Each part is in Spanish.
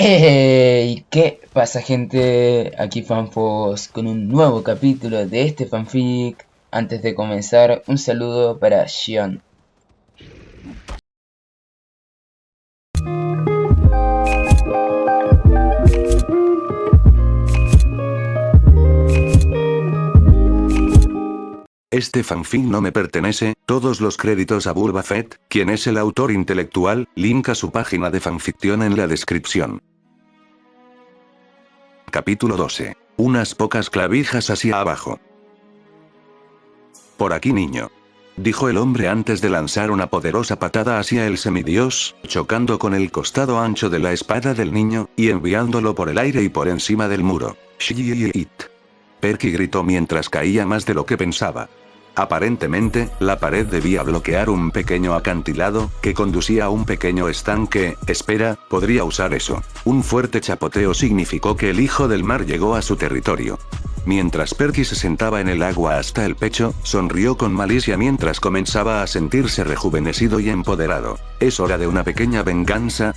Hey, ¿qué pasa, gente? Aquí Fanfos con un nuevo capítulo de este fanfic. Antes de comenzar, un saludo para Xion. Este fanfic no me pertenece, todos los créditos a Boba Fett, quien es el autor intelectual, link a su página de fanficción en la descripción. Capítulo 12. Unas pocas clavijas hacia abajo. Por aquí, niño. Dijo el hombre antes de lanzar una poderosa patada hacia el semidios, chocando con el costado ancho de la espada del niño, y enviándolo por el aire y por encima del muro. Shit. Perky gritó mientras caía más de lo que pensaba. Aparentemente, la pared debía bloquear un pequeño acantilado, que conducía a un pequeño estanque. Espera, podría usar eso. Un fuerte chapoteo significó que el hijo del mar llegó a su territorio. Mientras Perky se sentaba en el agua hasta el pecho, sonrió con malicia mientras comenzaba a sentirse rejuvenecido y empoderado. ¿Es hora de una pequeña venganza?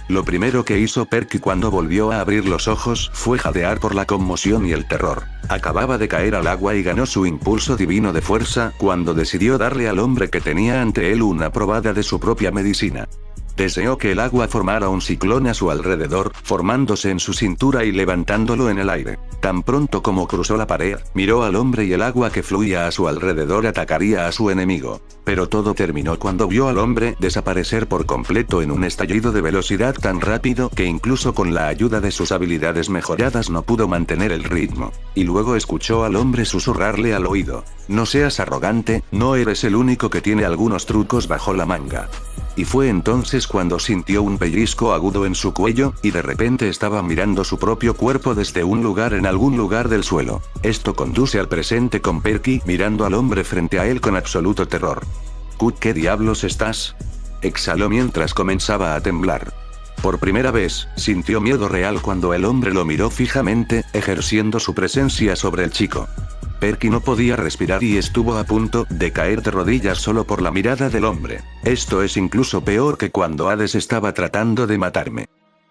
Lo primero que hizo Perky cuando volvió a abrir los ojos fue jadear por la conmoción y el terror. Acababa de caer al agua y ganó su impulso divino de fuerza cuando decidió darle al hombre que tenía ante él una probada de su propia medicina. Deseó que el agua formara un ciclón a su alrededor, formándose en su cintura y levantándolo en el aire. Tan pronto como cruzó la pared, miró al hombre y el agua que fluía a su alrededor atacaría a su enemigo. Pero todo terminó cuando vio al hombre desaparecer por completo en un estallido de velocidad tan rápido que incluso con la ayuda de sus habilidades mejoradas no pudo mantener el ritmo. Y luego escuchó al hombre susurrarle al oído: "No seas arrogante, no eres el único que tiene algunos trucos bajo la manga". Y fue entonces cuando sintió un pellizco agudo en su cuello, y de repente estaba mirando su propio cuerpo desde un lugar en algún lugar del suelo. Esto conduce al presente con Perky mirando al hombre frente a él con absoluto terror. ¿Qué diablos estás? Exhaló mientras comenzaba a temblar. Por primera vez, sintió miedo real cuando el hombre lo miró fijamente, ejerciendo su presencia sobre el chico. Perky no podía respirar y estuvo a punto de caer de rodillas solo por la mirada del hombre. Esto es incluso peor que cuando Hades estaba tratando de matarme.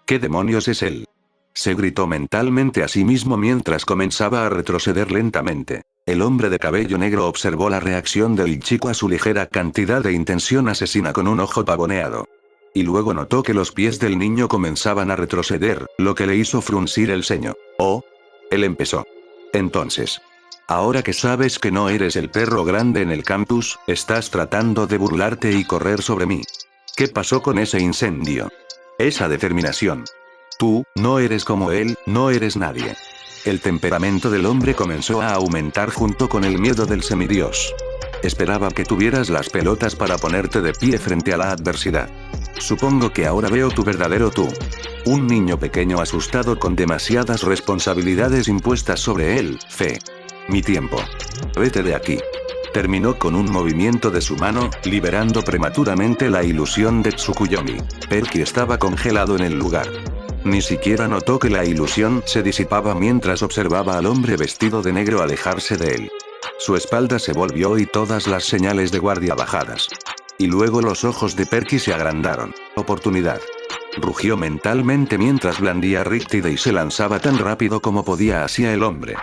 ¿Qué demonios es él? Se gritó mentalmente a sí mismo mientras comenzaba a retroceder lentamente. El hombre de cabello negro observó la reacción del chico a su ligera cantidad de intención asesina con un ojo pavoneado. Y luego notó que los pies del niño comenzaban a retroceder, lo que le hizo fruncir el ceño. Oh. Él empezó. Entonces. Ahora que sabes que no eres el perro grande en el campus, estás tratando de burlarte y correr sobre mí. ¿Qué pasó con ese incendio? Esa determinación. Tú, no eres como él, no eres nadie. El temperamento del hombre comenzó a aumentar junto con el miedo del semidios. Esperaba que tuvieras las pelotas para ponerte de pie frente a la adversidad. Supongo que ahora veo tu verdadero tú. Un niño pequeño asustado con demasiadas responsabilidades impuestas sobre él. Fe. Mi tiempo. Vete de aquí. Terminó con un movimiento de su mano, liberando prematuramente la ilusión de Tsukuyomi. Perky estaba congelado en el lugar. Ni siquiera notó que la ilusión se disipaba mientras observaba al hombre vestido de negro alejarse de él. Su espalda se volvió y todas las señales de guardia bajadas. Y luego los ojos de Perky se agrandaron. Oportunidad. Rugió mentalmente mientras blandía Rictide y se lanzaba tan rápido como podía hacia el hombre.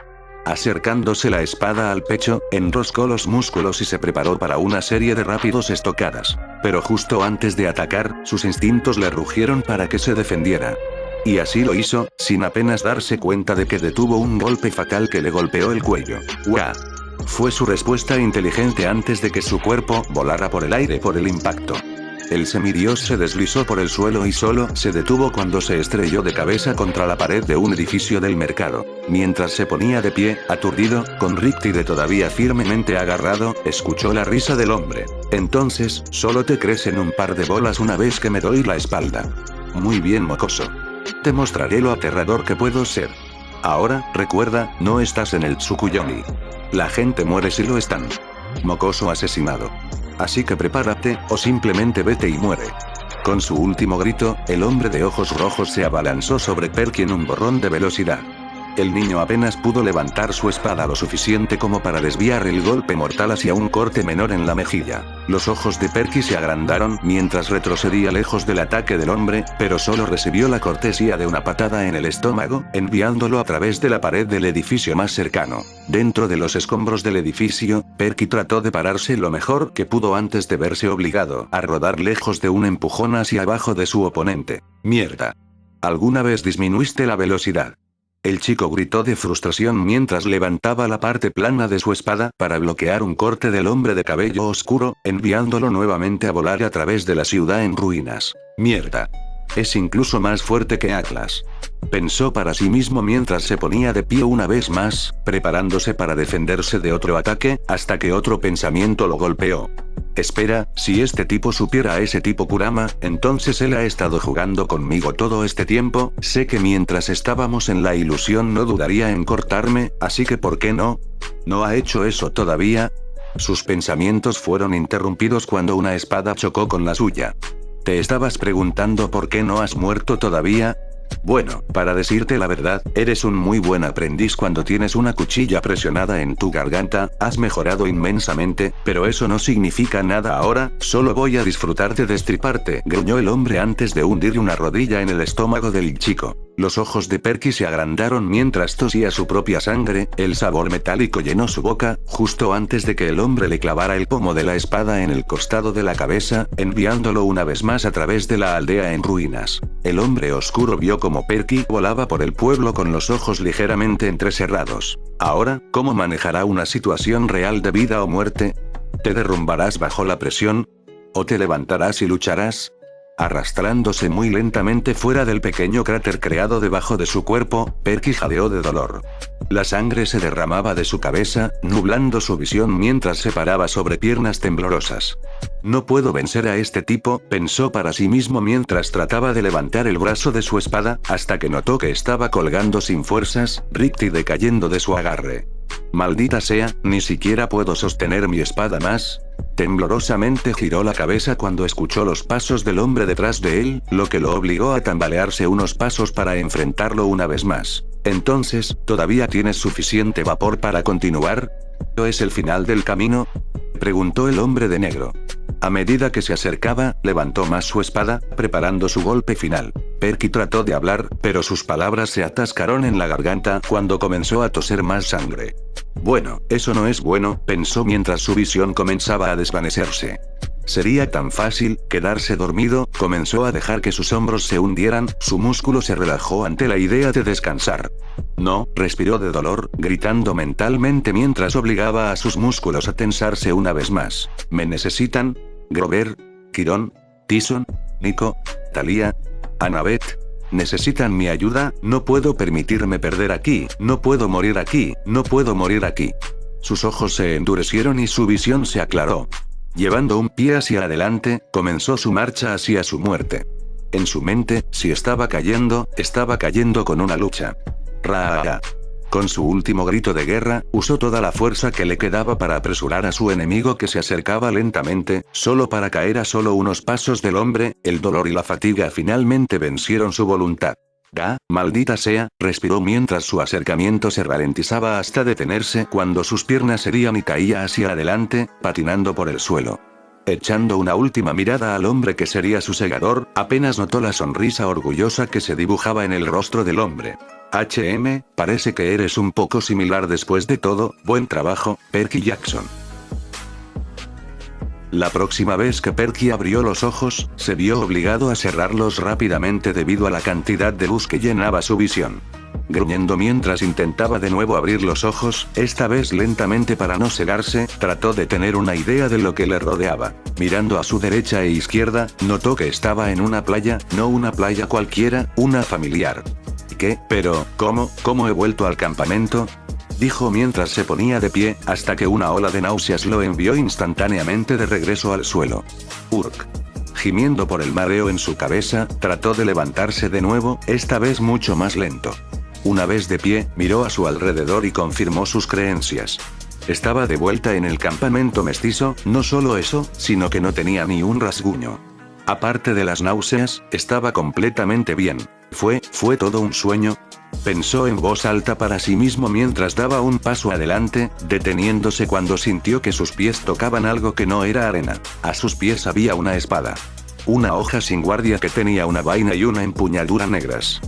Acercándose la espada al pecho, enroscó los músculos y se preparó para una serie de rápidos estocadas. Pero justo antes de atacar, sus instintos le rugieron para que se defendiera. Y así lo hizo, sin apenas darse cuenta de que detuvo un golpe fatal que le golpeó el cuello. ¡Uah! Fue su respuesta inteligente antes de que su cuerpo volara por el aire por el impacto. El semidios se deslizó por el suelo y solo se detuvo cuando se estrelló de cabeza contra la pared de un edificio del mercado. Mientras se ponía de pie, aturdido, con Rictide todavía firmemente agarrado, escuchó la risa del hombre. Entonces, solo te crecen un par de bolas una vez que me doy la espalda. Muy bien, mocoso. Te mostraré lo aterrador que puedo ser. Ahora, recuerda, no estás en el Tsukuyomi. La gente muere si lo están. Mocoso asesinado. Así que prepárate, o simplemente vete y muere. Con su último grito, el hombre de ojos rojos se abalanzó sobre Perky en un borrón de velocidad. El niño apenas pudo levantar su espada lo suficiente como para desviar el golpe mortal hacia un corte menor en la mejilla. Los ojos de Perky se agrandaron mientras retrocedía lejos del ataque del hombre, pero solo recibió la cortesía de una patada en el estómago, enviándolo a través de la pared del edificio más cercano. Dentro de los escombros del edificio, Perky trató de pararse lo mejor que pudo antes de verse obligado a rodar lejos de un empujón hacia abajo de su oponente. ¡Mierda! ¿Alguna vez disminuiste la velocidad? El chico gritó de frustración mientras levantaba la parte plana de su espada para bloquear un corte del hombre de cabello oscuro, enviándolo nuevamente a volar a través de la ciudad en ruinas. ¡Mierda! Es incluso más fuerte que Atlas. Pensó para sí mismo mientras se ponía de pie una vez más, preparándose para defenderse de otro ataque, hasta que otro pensamiento lo golpeó. Espera, si este tipo supiera a ese tipo Kurama, entonces él ha estado jugando conmigo todo este tiempo, sé que mientras estábamos en la ilusión no dudaría en cortarme, así que ¿por qué no? ¿No ha hecho eso todavía? Sus pensamientos fueron interrumpidos cuando una espada chocó con la suya. ¿Te estabas preguntando por qué no has muerto todavía? Bueno, para decirte la verdad, eres un muy buen aprendiz cuando tienes una cuchilla presionada en tu garganta, has mejorado inmensamente, pero eso no significa nada ahora, solo voy a disfrutar de destriparte, gruñó el hombre antes de hundir una rodilla en el estómago del chico. Los ojos de Perky se agrandaron mientras tosía su propia sangre, el sabor metálico llenó su boca, justo antes de que el hombre le clavara el pomo de la espada en el costado de la cabeza, enviándolo una vez más a través de la aldea en ruinas. El hombre oscuro vio como Perky volaba por el pueblo con los ojos ligeramente entrecerrados. Ahora, ¿cómo manejará una situación real de vida o muerte? ¿Te derrumbarás bajo la presión? ¿O te levantarás y lucharás? Arrastrándose muy lentamente fuera del pequeño cráter creado debajo de su cuerpo, Perky jadeó de dolor. La sangre se derramaba de su cabeza, nublando su visión mientras se paraba sobre piernas temblorosas. No puedo vencer a este tipo, pensó para sí mismo mientras trataba de levantar el brazo de su espada, hasta que notó que estaba colgando sin fuerzas, recta y decayendo de su agarre. Maldita sea, ni siquiera puedo sostener mi espada más. Temblorosamente giró la cabeza cuando escuchó los pasos del hombre detrás de él, lo que lo obligó a tambalearse unos pasos para enfrentarlo una vez más. Entonces, ¿todavía tienes suficiente vapor para continuar? ¿O es el final del camino? Preguntó el hombre de negro. A medida que se acercaba, levantó más su espada, preparando su golpe final. Perky trató de hablar, pero sus palabras se atascaron en la garganta cuando comenzó a toser más sangre. Bueno, eso no es bueno, pensó mientras su visión comenzaba a desvanecerse. Sería tan fácil, quedarse dormido, comenzó a dejar que sus hombros se hundieran, su músculo se relajó ante la idea de descansar. No, respiró de dolor, gritando mentalmente mientras obligaba a sus músculos a tensarse una vez más. ¿Me necesitan? Grover, Kiron, Tyson, Nico, Talia, Annabeth. ¿Necesitan mi ayuda? No puedo permitirme perder aquí, no puedo morir aquí, no puedo morir aquí. Sus ojos se endurecieron y su visión se aclaró. Llevando un pie hacia adelante, comenzó su marcha hacia su muerte. En su mente, si estaba cayendo con una lucha. Raa. Con su último grito de guerra, usó toda la fuerza que le quedaba para apresurar a su enemigo que se acercaba lentamente, solo para caer a solo unos pasos del hombre, el dolor y la fatiga finalmente vencieron su voluntad. Maldita sea, respiró mientras su acercamiento se ralentizaba hasta detenerse cuando sus piernas herían y caía hacia adelante, patinando por el suelo. Echando una última mirada al hombre que sería su segador, apenas notó la sonrisa orgullosa que se dibujaba en el rostro del hombre. Parece que eres un poco similar después de todo, buen trabajo, Perky Jackson. La próxima vez que Perky abrió los ojos, se vio obligado a cerrarlos rápidamente debido a la cantidad de luz que llenaba su visión. Gruñendo mientras intentaba de nuevo abrir los ojos, esta vez lentamente para no cegarse, trató de tener una idea de lo que le rodeaba. Mirando a su derecha e izquierda, notó que estaba en una playa, no una playa cualquiera, una familiar. ¿Qué? Pero, ¿cómo he vuelto al campamento? Dijo mientras se ponía de pie, hasta que una ola de náuseas lo envió instantáneamente de regreso al suelo. Urk. Gimiendo por el mareo en su cabeza, trató de levantarse de nuevo, esta vez mucho más lento. Una vez de pie, miró a su alrededor y confirmó sus creencias. Estaba de vuelta en el campamento mestizo, no solo eso, sino que no tenía ni un rasguño. Aparte de las náuseas, estaba completamente bien. ¿Fue todo un sueño? Pensó en voz alta para sí mismo mientras daba un paso adelante, deteniéndose cuando sintió que sus pies tocaban algo que no era arena. A sus pies había una espada. Una hoja sin guardia que tenía una vaina y una empuñadura negras.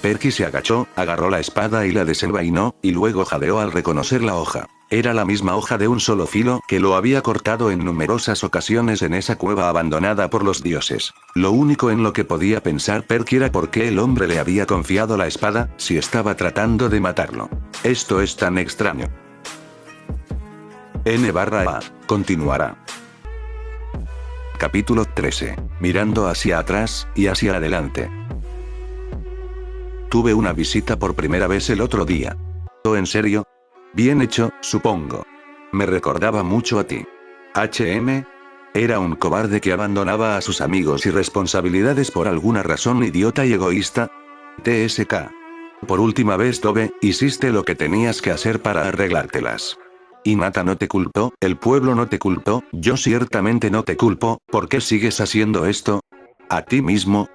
Perky se agachó, agarró la espada y la desenvainó, y luego jadeó al reconocer la hoja. Era la misma hoja de un solo filo que lo había cortado en numerosas ocasiones en esa cueva abandonada por los dioses. Lo único en lo que podía pensar Perky era por qué el hombre le había confiado la espada, si estaba tratando de matarlo. Esto es tan extraño. N/A. Continuará. Capítulo 13. Mirando hacia atrás, y hacia adelante. Tuve una visita por primera vez el otro día. ¿Oh, en serio? Bien hecho, supongo. Me recordaba mucho a ti. Era un cobarde que abandonaba a sus amigos y responsabilidades por alguna razón idiota y egoísta. TSK. Por última vez, Tobe, hiciste lo que tenías que hacer para arreglártelas. Hinata no te culpó, el pueblo no te culpó, yo ciertamente no te culpo, ¿por qué sigues haciendo esto? ¿A ti mismo?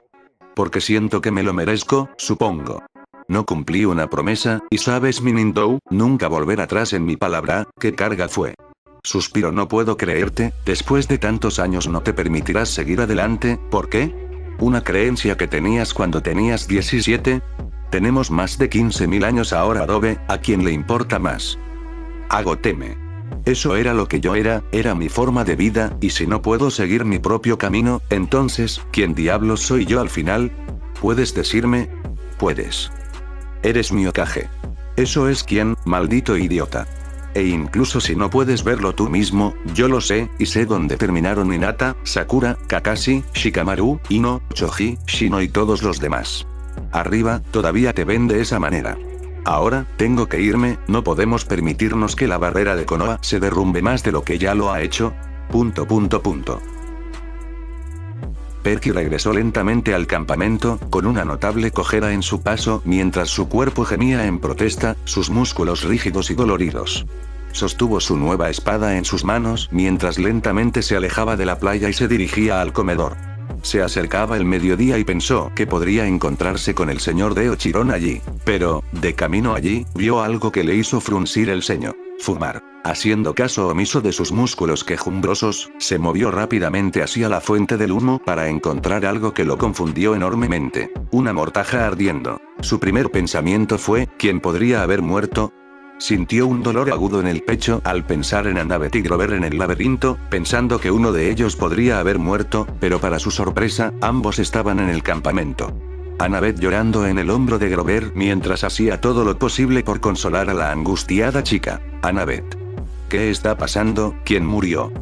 Porque siento que me lo merezco, supongo. No cumplí una promesa, y sabes Minindou, nunca volver atrás en mi palabra, ¿qué carga fue? Suspiro, no puedo creerte, después de tantos años no te permitirás seguir adelante, ¿por qué? ¿Una creencia que tenías cuando tenías 17? Tenemos más de 15.000 años ahora, Adobe, ¿a quién le importa más? Hago teme. Eso era lo que yo era mi forma de vida, y si no puedo seguir mi propio camino, entonces, ¿quién diablos soy yo al final? ¿Puedes decirme? Puedes. Eres mi Hokage. Eso es quien, maldito idiota. E incluso si no puedes verlo tú mismo, yo lo sé, y sé dónde terminaron Hinata, Sakura, Kakashi, Shikamaru, Ino, Choji, Shino y todos los demás. Arriba, todavía te ven de esa manera. Ahora, tengo que irme, no podemos permitirnos que la barrera de Konoha se derrumbe más de lo que ya lo ha hecho. Perky regresó lentamente al campamento, con una notable cojera en su paso, mientras su cuerpo gemía en protesta, sus músculos rígidos y doloridos. Sostuvo su nueva espada en sus manos, mientras lentamente se alejaba de la playa y se dirigía al comedor. Se acercaba el mediodía y pensó que podría encontrarse con el señor de Ochiron allí, pero, de camino allí, vio algo que le hizo fruncir el ceño. Fumar. Haciendo caso omiso de sus músculos quejumbrosos, se movió rápidamente hacia la fuente del humo para encontrar algo que lo confundió enormemente. Una mortaja ardiendo. Su primer pensamiento fue, ¿quién podría haber muerto? Sintió un dolor agudo en el pecho al pensar en Annabeth y Grover en el laberinto, pensando que uno de ellos podría haber muerto, pero para su sorpresa, ambos estaban en el campamento. Annabeth llorando en el hombro de Grover mientras hacía todo lo posible por consolar a la angustiada chica. Annabeth. ¿Qué está pasando? ¿Quién murió?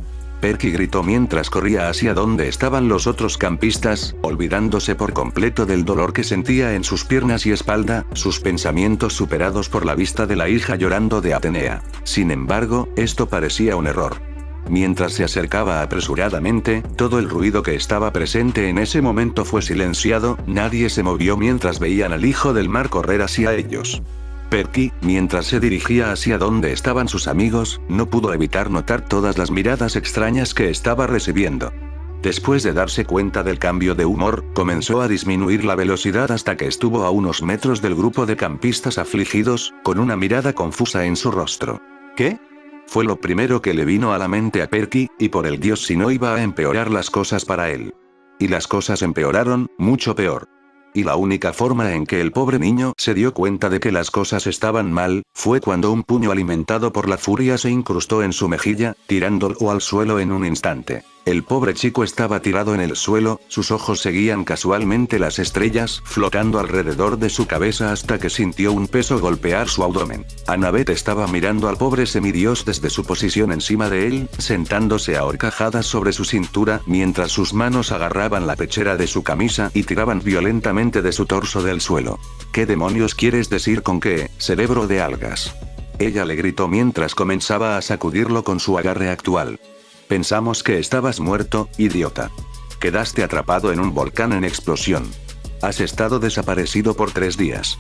Perky gritó mientras corría hacia donde estaban los otros campistas, olvidándose por completo del dolor que sentía en sus piernas y espalda, sus pensamientos superados por la vista de la hija llorando de Atenea. Sin embargo, esto parecía un error. Mientras se acercaba apresuradamente, todo el ruido que estaba presente en ese momento fue silenciado, nadie se movió mientras veían al hijo del mar correr hacia ellos. Perky, mientras se dirigía hacia donde estaban sus amigos, no pudo evitar notar todas las miradas extrañas que estaba recibiendo. Después de darse cuenta del cambio de humor, comenzó a disminuir la velocidad hasta que estuvo a unos metros del grupo de campistas afligidos, con una mirada confusa en su rostro. ¿Qué? Fue lo primero que le vino a la mente a Perky, y por el dios si no iba a empeorar las cosas para él. Y las cosas empeoraron, mucho peor. Y la única forma en que el pobre niño se dio cuenta de que las cosas estaban mal, fue cuando un puño alimentado por la furia se incrustó en su mejilla, tirándolo al suelo en un instante. El pobre chico estaba tirado en el suelo, sus ojos seguían casualmente las estrellas flotando alrededor de su cabeza hasta que sintió un peso golpear su abdomen. Annabeth estaba mirando al pobre semidios desde su posición encima de él, sentándose a horcajadas sobre su cintura, mientras sus manos agarraban la pechera de su camisa y tiraban violentamente de su torso del suelo. ¿Qué demonios quieres decir con qué, cerebro de algas? Ella le gritó mientras comenzaba a sacudirlo con su agarre actual. Pensamos que estabas muerto, idiota. Quedaste atrapado en un volcán en explosión. Has estado desaparecido por 3 días.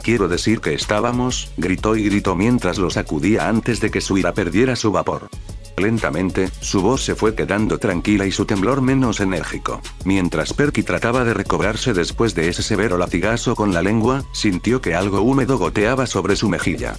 Quiero decir que estábamos, gritó y gritó mientras lo sacudía antes de que su ira perdiera su vapor. Lentamente, su voz se fue quedando tranquila y su temblor menos enérgico. Mientras Perky trataba de recobrarse después de ese severo latigazo con la lengua, sintió que algo húmedo goteaba sobre su mejilla.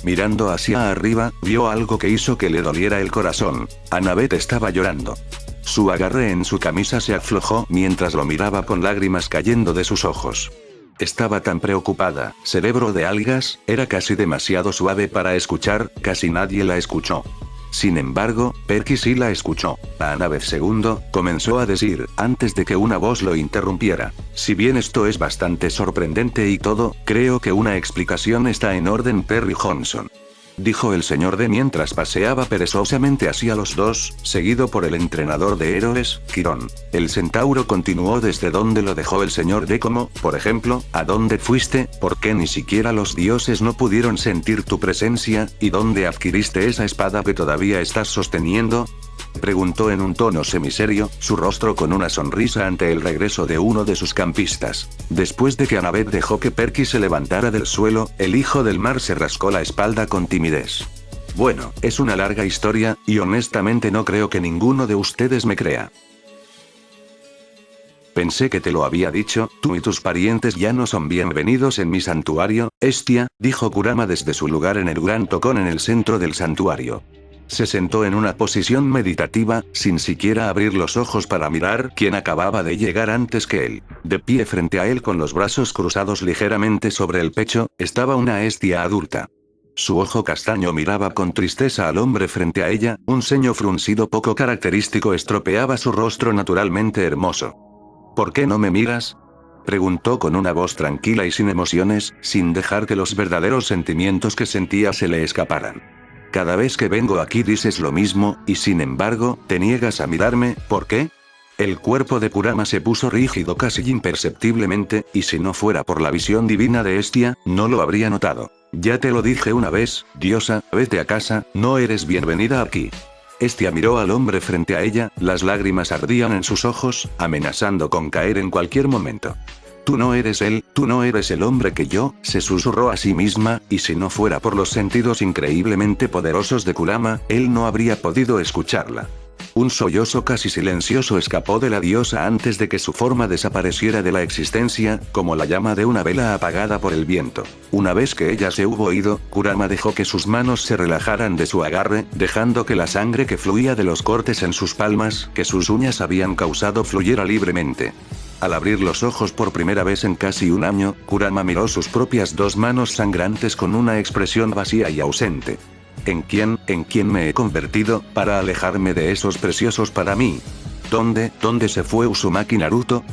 Mirando hacia arriba, vio algo que hizo que le doliera el corazón. Annabeth estaba llorando. Su agarre en su camisa se aflojó mientras lo miraba con lágrimas cayendo de sus ojos. Estaba tan preocupada, cerebro de algas, era casi demasiado suave para escuchar, casi nadie la escuchó. Sin embargo, Perky sí la escuchó. Annabeth II, comenzó a decir, antes de que una voz lo interrumpiera. Si bien esto es bastante sorprendente y todo, creo que una explicación está en orden, Perry Johnson. Dijo el señor D mientras paseaba perezosamente hacia los dos, seguido por el entrenador de héroes, Quirón. El centauro continuó desde donde lo dejó el señor D como, por ejemplo, ¿a dónde fuiste? ¿Por qué ni siquiera los dioses no pudieron sentir tu presencia? ¿Y dónde adquiriste esa espada que todavía estás sosteniendo? Preguntó en un tono semiserio, su rostro con una sonrisa ante el regreso de uno de sus campistas. Después de que Annabeth dejó que Perky se levantara del suelo, el hijo del mar se rascó la espalda con timidez. Bueno, es una larga historia, y honestamente no creo que ninguno de ustedes me crea. Pensé que te lo había dicho, tú y tus parientes ya no son bienvenidos en mi santuario, Hestia, dijo Kurama desde su lugar en el gran tocón en el centro del santuario. Se sentó en una posición meditativa, sin siquiera abrir los ojos para mirar quien acababa de llegar antes que él. De pie frente a él con los brazos cruzados ligeramente sobre el pecho, estaba una Hestia adulta. Su ojo castaño miraba con tristeza al hombre frente a ella, un ceño fruncido poco característico estropeaba su rostro naturalmente hermoso. ¿Por qué no me miras?, preguntó con una voz tranquila y sin emociones, sin dejar que los verdaderos sentimientos que sentía se le escaparan. Cada vez que vengo aquí dices lo mismo, y sin embargo, te niegas a mirarme, ¿por qué? El cuerpo de Kurama se puso rígido casi imperceptiblemente, y si no fuera por la visión divina de Hestia, no lo habría notado. Ya te lo dije una vez, diosa, vete a casa, no eres bienvenida aquí. Hestia miró al hombre frente a ella, las lágrimas ardían en sus ojos, amenazando con caer en cualquier momento. Tú no eres él, tú no eres el hombre que yo, se susurró a sí misma, y si no fuera por los sentidos increíblemente poderosos de Kurama, él no habría podido escucharla. Un sollozo casi silencioso escapó de la diosa antes de que su forma desapareciera de la existencia, como la llama de una vela apagada por el viento. Una vez que ella se hubo ido, Kurama dejó que sus manos se relajaran de su agarre, dejando que la sangre que fluía de los cortes en sus palmas, que sus uñas habían causado, fluyera libremente. Al abrir los ojos por primera vez en casi un año, Kurama miró sus propias dos manos sangrantes con una expresión vacía y ausente. ¿En quién me he convertido, para alejarme de esos preciosos para mí? ¿Dónde se fue Uzumaki Naruto?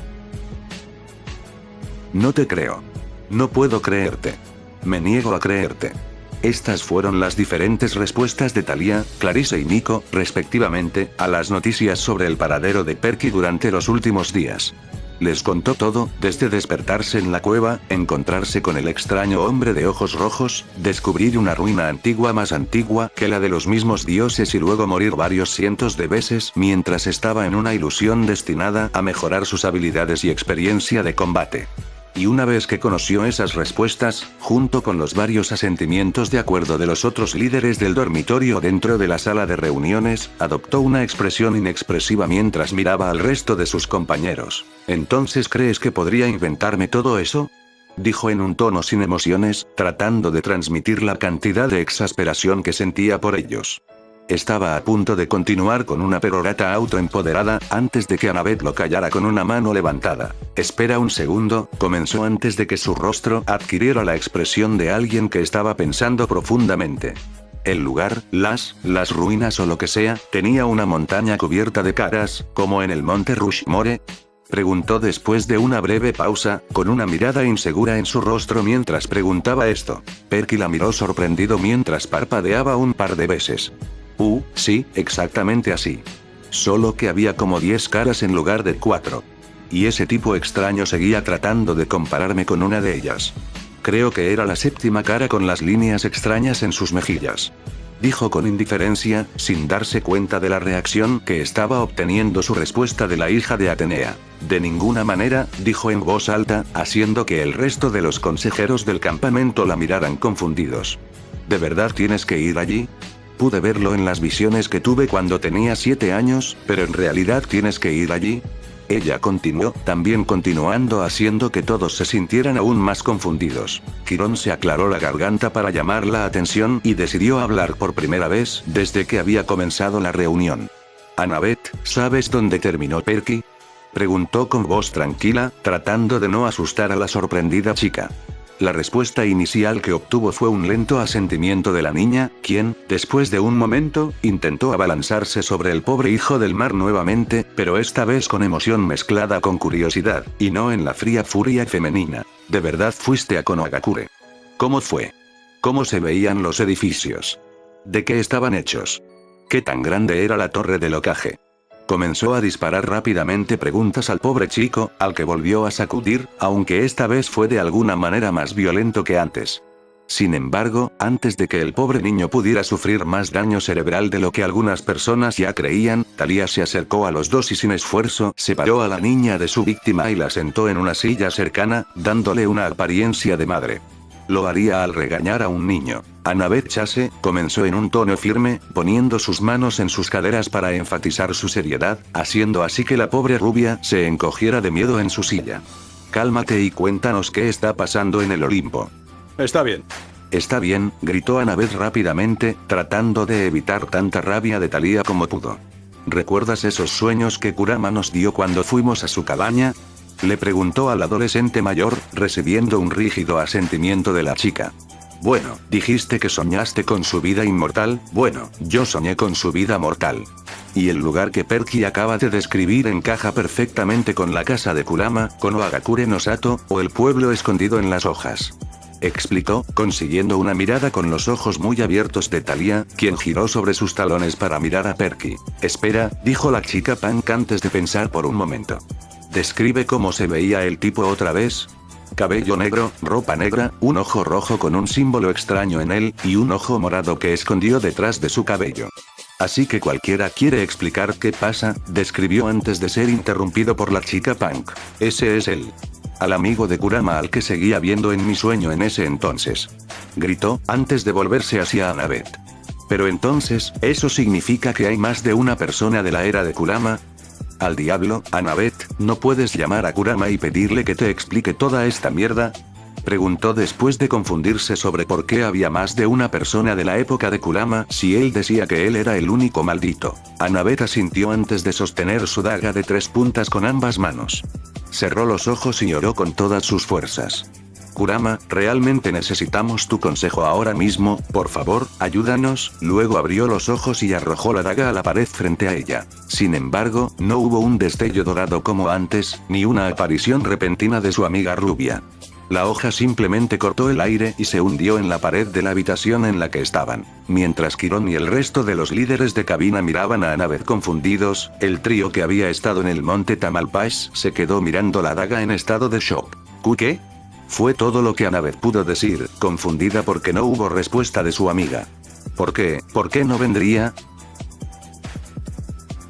No te creo. No puedo creerte. Me niego a creerte. Estas fueron las diferentes respuestas de Thalia, Clarice y Nico, respectivamente, a las noticias sobre el paradero de Perky durante los últimos días. Les contó todo, desde despertarse en la cueva, encontrarse con el extraño hombre de ojos rojos, descubrir una ruina antigua más antigua que la de los mismos dioses y luego morir varios cientos de veces mientras estaba en una ilusión destinada a mejorar sus habilidades y experiencia de combate. Y una vez que conoció esas respuestas, junto con los varios asentimientos de acuerdo de los otros líderes del dormitorio dentro de la sala de reuniones, adoptó una expresión inexpresiva mientras miraba al resto de sus compañeros. ¿Entonces crees que podría inventarme todo eso?, dijo en un tono sin emociones, tratando de transmitir la cantidad de exasperación que sentía por ellos. Estaba a punto de continuar con una perorata autoempoderada, antes de que Annabeth lo callara con una mano levantada. Espera un segundo, comenzó antes de que su rostro adquiriera la expresión de alguien que estaba pensando profundamente. El lugar, las ruinas o lo que sea, tenía una montaña cubierta de caras, como en el monte Rushmore. Preguntó después de una breve pausa, con una mirada insegura en su rostro mientras preguntaba esto. Perky la miró sorprendido mientras parpadeaba un par de veces. Sí, exactamente así. Solo que había como 10 caras en lugar de 4. Y ese tipo extraño seguía tratando de compararme con una de ellas. Creo que era la séptima cara con las líneas extrañas en sus mejillas. Dijo con indiferencia, sin darse cuenta de la reacción que estaba obteniendo su respuesta de la hija de Atenea. De ninguna manera, dijo en voz alta, haciendo que el resto de los consejeros del campamento la miraran confundidos. ¿De verdad tienes que ir allí? Pude verlo en las visiones que tuve cuando tenía 7 años, pero en realidad tienes que ir allí. Ella continuó, también continuando haciendo que todos se sintieran aún más confundidos. Quirón se aclaró la garganta para llamar la atención y decidió hablar por primera vez desde que había comenzado la reunión. Annabeth, ¿sabes dónde terminó Perky? Preguntó con voz tranquila, tratando de no asustar a la sorprendida chica. La respuesta inicial que obtuvo fue un lento asentimiento de la niña, quien, después de un momento, intentó abalanzarse sobre el pobre hijo del mar nuevamente, pero esta vez con emoción mezclada con curiosidad, y no en la fría furia femenina. ¿De verdad fuiste a Konohagakure? ¿Cómo fue? ¿Cómo se veían los edificios? ¿De qué estaban hechos? ¿Qué tan grande era la torre del Hokage? Comenzó a disparar rápidamente preguntas al pobre chico, al que volvió a sacudir, aunque esta vez fue de alguna manera más violento que antes. Sin embargo, antes de que el pobre niño pudiera sufrir más daño cerebral de lo que algunas personas ya creían, Thalía se acercó a los dos y sin esfuerzo separó a la niña de su víctima y la sentó en una silla cercana, dándole una apariencia de madre. Lo haría al regañar a un niño. Annabeth Chase comenzó en un tono firme, poniendo sus manos en sus caderas para enfatizar su seriedad, haciendo así que la pobre rubia se encogiera de miedo en su silla. Cálmate y cuéntanos qué está pasando en el Olimpo. Está bien. Está bien, gritó Annabeth rápidamente, tratando de evitar tanta rabia de Thalía como pudo. ¿Recuerdas esos sueños que Kurama nos dio cuando fuimos a su cabaña? Le preguntó al adolescente mayor, recibiendo un rígido asentimiento de la chica. Bueno, dijiste que soñaste con su vida inmortal, bueno, yo soñé con su vida mortal. Y el lugar que Perky acaba de describir encaja perfectamente con la casa de Kurama, Konohagakure no Sato, o el pueblo escondido en las hojas. Explicó, consiguiendo una mirada con los ojos muy abiertos de Thalía, quien giró sobre sus talones para mirar a Perky. Espera, dijo la chica punk antes de pensar por un momento. Describe cómo se veía el tipo otra vez. Cabello negro, ropa negra, un ojo rojo con un símbolo extraño en él, y un ojo morado que escondió detrás de su cabello. Así que cualquiera quiere explicar qué pasa, describió antes de ser interrumpido por la chica punk. Ese es él. Al amigo de Kurama al que seguía viendo en mi sueño en ese entonces. Gritó, antes de volverse hacia Annabeth. Pero entonces, ¿eso significa que hay más de una persona de la era de Kurama? Al diablo, Annabeth, ¿no puedes llamar a Kurama y pedirle que te explique toda esta mierda? Preguntó después de confundirse sobre por qué había más de una persona de la época de Kurama si él decía que él era el único maldito. Annabeth asintió antes de sostener su daga de 3 puntas con ambas manos. Cerró los ojos y lloró con todas sus fuerzas. Kurama, realmente necesitamos tu consejo ahora mismo, por favor, ayúdanos. Luego abrió los ojos y arrojó la daga a la pared frente a ella. Sin embargo, no hubo un destello dorado como antes, ni una aparición repentina de su amiga rubia. La hoja simplemente cortó el aire y se hundió en la pared de la habitación en la que estaban. Mientras Quirón y el resto de los líderes de cabina miraban a Annabeth confundidos, el trío que había estado en el monte Tamalpais se quedó mirando la daga en estado de shock. ¿Qué? Fue todo lo que Annabeth pudo decir, confundida porque no hubo respuesta de su amiga. ¿Por qué? ¿Por qué no vendría?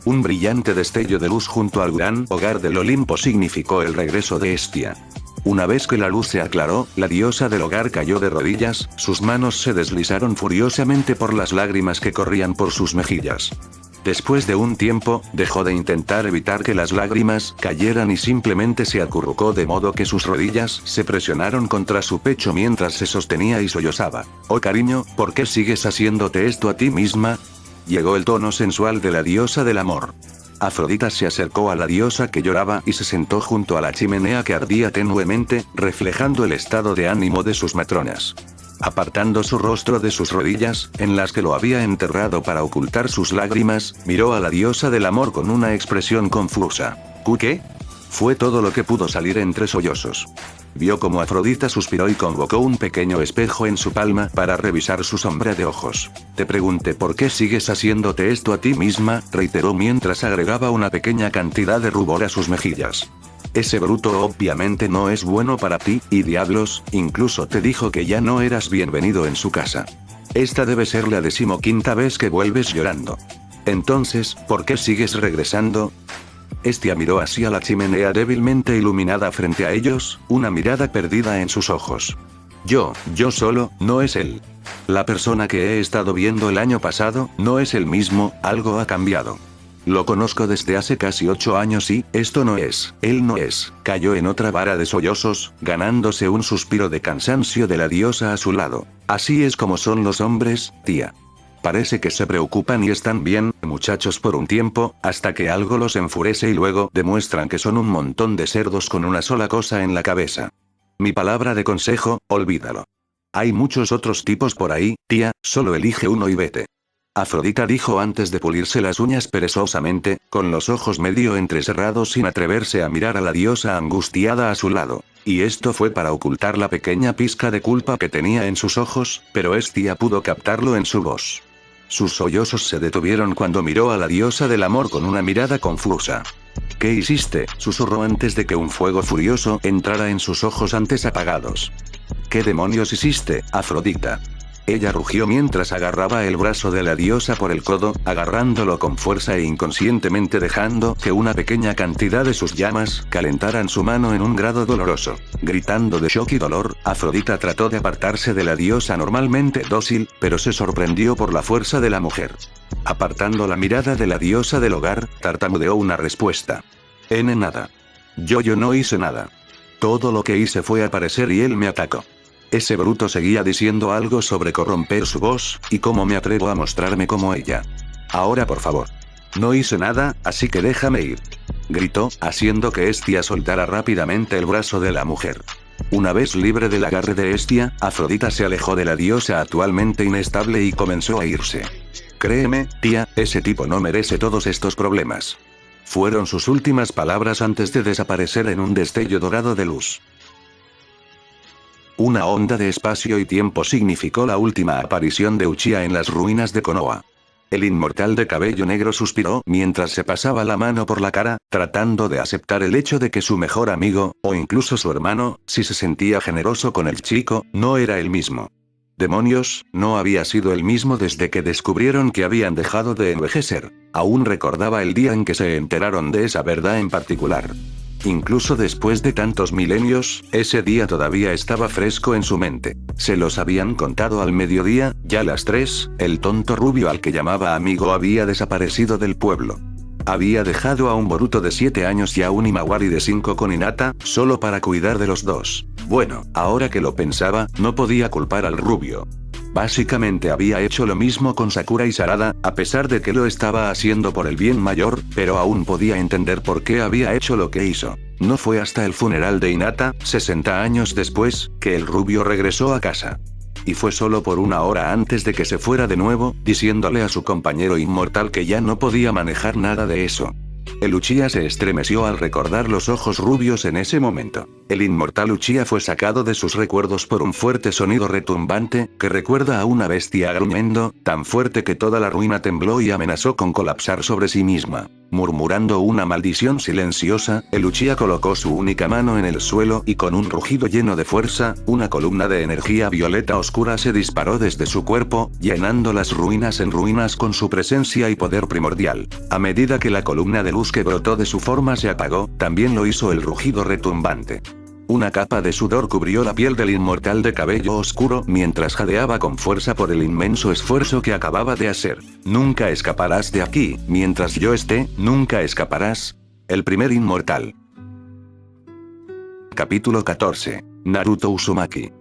Un brillante destello de luz junto al gran hogar del Olimpo significó el regreso de Hestia. Una vez que la luz se aclaró, la diosa del hogar cayó de rodillas, sus manos se deslizaron furiosamente por las lágrimas que corrían por sus mejillas. Después de un tiempo, dejó de intentar evitar que las lágrimas cayeran y simplemente se acurrucó de modo que sus rodillas se presionaron contra su pecho mientras se sostenía y sollozaba. Oh cariño, ¿por qué sigues haciéndote esto a ti misma? Llegó el tono sensual de la diosa del amor. Afrodita se acercó a la diosa que lloraba y se sentó junto a la chimenea que ardía tenuemente, reflejando el estado de ánimo de sus matronas. Apartando su rostro de sus rodillas, en las que lo había enterrado para ocultar sus lágrimas, miró a la diosa del amor con una expresión confusa. ¿Qué? Fue todo lo que pudo salir entre sollozos. Vio como Afrodita suspiró y convocó un pequeño espejo en su palma para revisar su sombra de ojos. Te pregunté por qué sigues haciéndote esto a ti misma, reiteró mientras agregaba una pequeña cantidad de rubor a sus mejillas. Ese bruto obviamente no es bueno para ti, y diablos, incluso te dijo que ya no eras bienvenido en su casa. Esta debe ser la 15ª vez que vuelves llorando. Entonces, ¿por qué sigues regresando? Hestia miró hacia la chimenea débilmente iluminada frente a ellos, una mirada perdida en sus ojos. Yo solo, no es él. La persona que he estado viendo el año pasado, no es el mismo, algo ha cambiado. Lo conozco desde hace casi 8 años y, esto no es, él no es, cayó en otra vara de sollozos, ganándose un suspiro de cansancio de la diosa a su lado. Así es como son los hombres, tía. Parece que se preocupan y están bien, muchachos por un tiempo, hasta que algo los enfurece y luego demuestran que son un montón de cerdos con una sola cosa en la cabeza. Mi palabra de consejo, olvídalo. Hay muchos otros tipos por ahí, tía, solo elige uno y vete. Afrodita dijo antes de pulirse las uñas perezosamente, con los ojos medio entrecerrados sin atreverse a mirar a la diosa angustiada a su lado. Y esto fue para ocultar la pequeña pizca de culpa que tenía en sus ojos, pero Hestia pudo captarlo en su voz. Sus sollozos se detuvieron cuando miró a la diosa del amor con una mirada confusa. ¿Qué hiciste?, susurró antes de que un fuego furioso entrara en sus ojos antes apagados. ¿Qué demonios hiciste, Afrodita? Ella rugió mientras agarraba el brazo de la diosa por el codo, agarrándolo con fuerza e inconscientemente dejando que una pequeña cantidad de sus llamas calentaran su mano en un grado doloroso. Gritando de shock y dolor, Afrodita trató de apartarse de la diosa normalmente dócil, pero se sorprendió por la fuerza de la mujer. Apartando la mirada de la diosa del hogar, tartamudeó una respuesta. Nada. Yo no hice nada. Todo lo que hice fue aparecer y él me atacó. Ese bruto seguía diciendo algo sobre corromper su voz, y cómo me atrevo a mostrarme como ella. Ahora por favor. No hice nada, así que déjame ir. Gritó, haciendo que Hestia soltara rápidamente el brazo de la mujer. Una vez libre del agarre de Hestia, Afrodita se alejó de la diosa actualmente inestable y comenzó a irse. Créeme, tía, ese tipo no merece todos estos problemas. Fueron sus últimas palabras antes de desaparecer en un destello dorado de luz. Una onda de espacio y tiempo significó la última aparición de Uchiha en las ruinas de Konoha. El inmortal de cabello negro suspiró mientras se pasaba la mano por la cara, tratando de aceptar el hecho de que su mejor amigo, o incluso su hermano, si se sentía generoso con el chico, no era el mismo. Demonios, no había sido el mismo desde que descubrieron que habían dejado de envejecer. Aún recordaba el día en que se enteraron de esa verdad en particular. Incluso después de tantos milenios, ese día todavía estaba fresco en su mente. Se los habían contado al mediodía, ya las 3, el tonto rubio al que llamaba amigo había desaparecido del pueblo. Había dejado a un Boruto de 7 años y a un Imawari de 5 con Hinata, solo para cuidar de los dos. Bueno, ahora que lo pensaba, no podía culpar al rubio. Básicamente había hecho lo mismo con Sakura y Sarada, a pesar de que lo estaba haciendo por el bien mayor, pero aún podía entender por qué había hecho lo que hizo. No fue hasta el funeral de Hinata, 60 años después, que el rubio regresó a casa. Y fue solo por una hora antes de que se fuera de nuevo, diciéndole a su compañero inmortal que ya no podía manejar nada de eso. El Uchiha se estremeció al recordar los ojos rubios en ese momento. El inmortal Uchiha fue sacado de sus recuerdos por un fuerte sonido retumbante, que recuerda a una bestia gruñendo, tan fuerte que toda la ruina tembló y amenazó con colapsar sobre sí misma. Murmurando una maldición silenciosa, el Uchiha colocó su única mano en el suelo y con un rugido lleno de fuerza, una columna de energía violeta oscura se disparó desde su cuerpo, llenando las ruinas en ruinas con su presencia y poder primordial. A medida que la columna de luz que brotó de su forma se apagó, también lo hizo el rugido retumbante. Una capa de sudor cubrió la piel del inmortal de cabello oscuro mientras jadeaba con fuerza por el inmenso esfuerzo que acababa de hacer. Nunca escaparás de aquí, mientras yo esté, nunca escaparás. El primer inmortal. Capítulo 14. Naruto Uzumaki.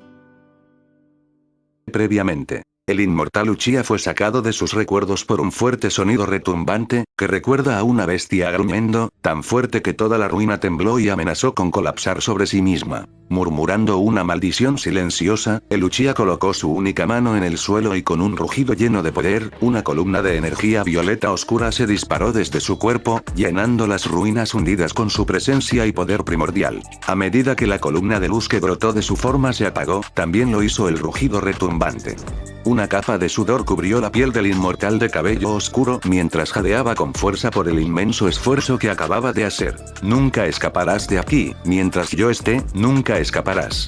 Previamente. El inmortal Uchiha fue sacado de sus recuerdos por un fuerte sonido retumbante, que recuerda a una bestia gruñendo, tan fuerte que toda la ruina tembló y amenazó con colapsar sobre sí misma. Murmurando una maldición silenciosa, el Uchiha colocó su única mano en el suelo y con un rugido lleno de poder, una columna de energía violeta oscura se disparó desde su cuerpo, llenando las ruinas hundidas con su presencia y poder primordial. A medida que la columna de luz que brotó de su forma se apagó, también lo hizo el rugido retumbante. Una capa de sudor cubrió la piel del inmortal de cabello oscuro mientras jadeaba con fuerza por el inmenso esfuerzo que acababa de hacer. Nunca escaparás de aquí, mientras yo esté, nunca escaparás.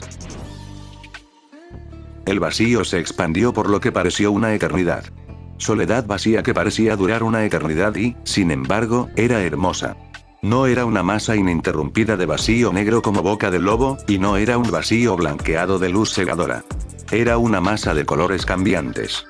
El vacío se expandió por lo que pareció una eternidad. Soledad vacía que parecía durar una eternidad y, sin embargo, era hermosa. No era una masa ininterrumpida de vacío negro como boca de lobo, y no era un vacío blanqueado de luz cegadora. Era una masa de colores cambiantes.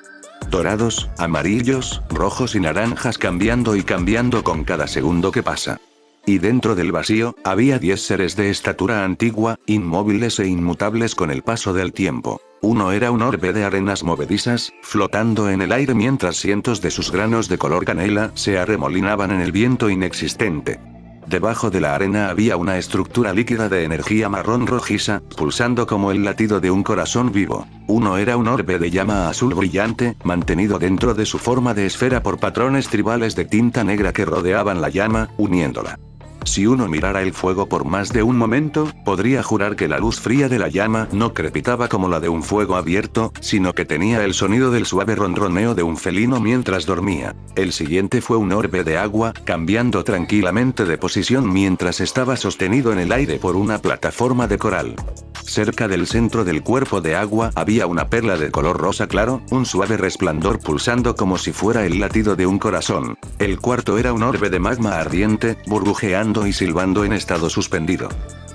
Dorados, amarillos, rojos y naranjas cambiando y cambiando con cada segundo que pasa. Y dentro del vacío, había 10 seres de estatura antigua, inmóviles e inmutables con el paso del tiempo. Uno era un orbe de arenas movedizas, flotando en el aire mientras cientos de sus granos de color canela se arremolinaban en el viento inexistente. Debajo de la arena había una estructura líquida de energía marrón rojiza, pulsando como el latido de un corazón vivo. Uno era un orbe de llama azul brillante, mantenido dentro de su forma de esfera por patrones tribales de tinta negra que rodeaban la llama, uniéndola. Si uno mirara el fuego por más de un momento, podría jurar que la luz fría de la llama no crepitaba como la de un fuego abierto, sino que tenía el sonido del suave ronroneo de un felino mientras dormía. El siguiente fue un orbe de agua, cambiando tranquilamente de posición mientras estaba sostenido en el aire por una plataforma de coral. Cerca del centro del cuerpo de agua había una perla de color rosa claro, un suave resplandor pulsando como si fuera el latido de un corazón. El cuarto era un orbe de magma ardiente, burbujeando y silbando en estado suspendido.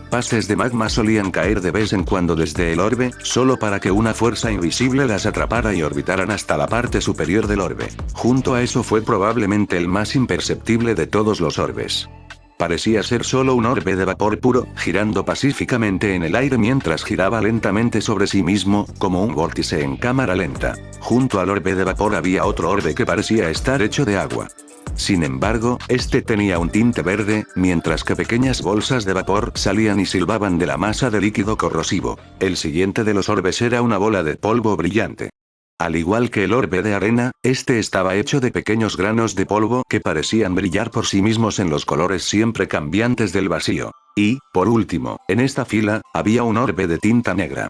Pastes de magma solían caer de vez en cuando desde el orbe, solo para que una fuerza invisible las atrapara y orbitaran hasta la parte superior del orbe. Junto a eso fue probablemente el más imperceptible de todos los orbes. Parecía ser solo un orbe de vapor puro, girando pacíficamente en el aire mientras giraba lentamente sobre sí mismo, como un vórtice en cámara lenta. Junto al orbe de vapor había otro orbe que parecía estar hecho de agua. Sin embargo, este tenía un tinte verde, mientras que pequeñas bolsas de vapor salían y silbaban de la masa de líquido corrosivo. El siguiente de los orbes era una bola de polvo brillante. Al igual que el orbe de arena, este estaba hecho de pequeños granos de polvo que parecían brillar por sí mismos en los colores siempre cambiantes del vacío. Y, por último, en esta fila, había un orbe de tinta negra.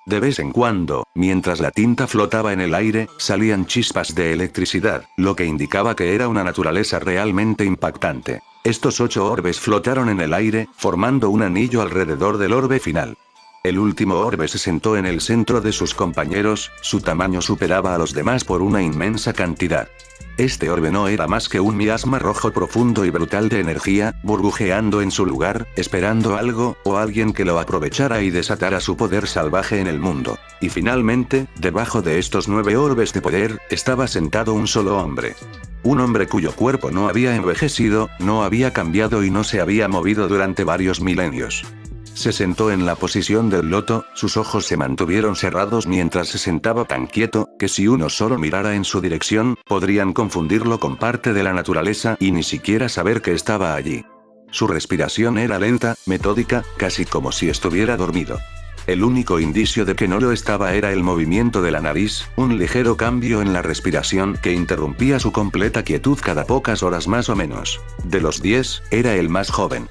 De vez en cuando, mientras la tinta flotaba en el aire, salían chispas de electricidad, lo que indicaba que era una naturaleza realmente impactante. Estos 8 orbes flotaron en el aire, formando un anillo alrededor del orbe final. El último orbe se sentó en el centro de sus compañeros, su tamaño superaba a los demás por una inmensa cantidad. Este orbe no era más que un miasma rojo profundo y brutal de energía, burbujeando en su lugar, esperando algo, o alguien que lo aprovechara y desatara su poder salvaje en el mundo. Y finalmente, debajo de estos 9 orbes de poder, estaba sentado un solo hombre. Un hombre cuyo cuerpo no había envejecido, no había cambiado y no se había movido durante varios milenios. Se sentó en la posición del loto, sus ojos se mantuvieron cerrados mientras se sentaba tan quieto, que si uno solo mirara en su dirección, podrían confundirlo con parte de la naturaleza y ni siquiera saber que estaba allí. Su respiración era lenta, metódica, casi como si estuviera dormido. El único indicio de que no lo estaba era el movimiento de la nariz, un ligero cambio en la respiración que interrumpía su completa quietud cada pocas horas más o menos. De los 10, era el más joven.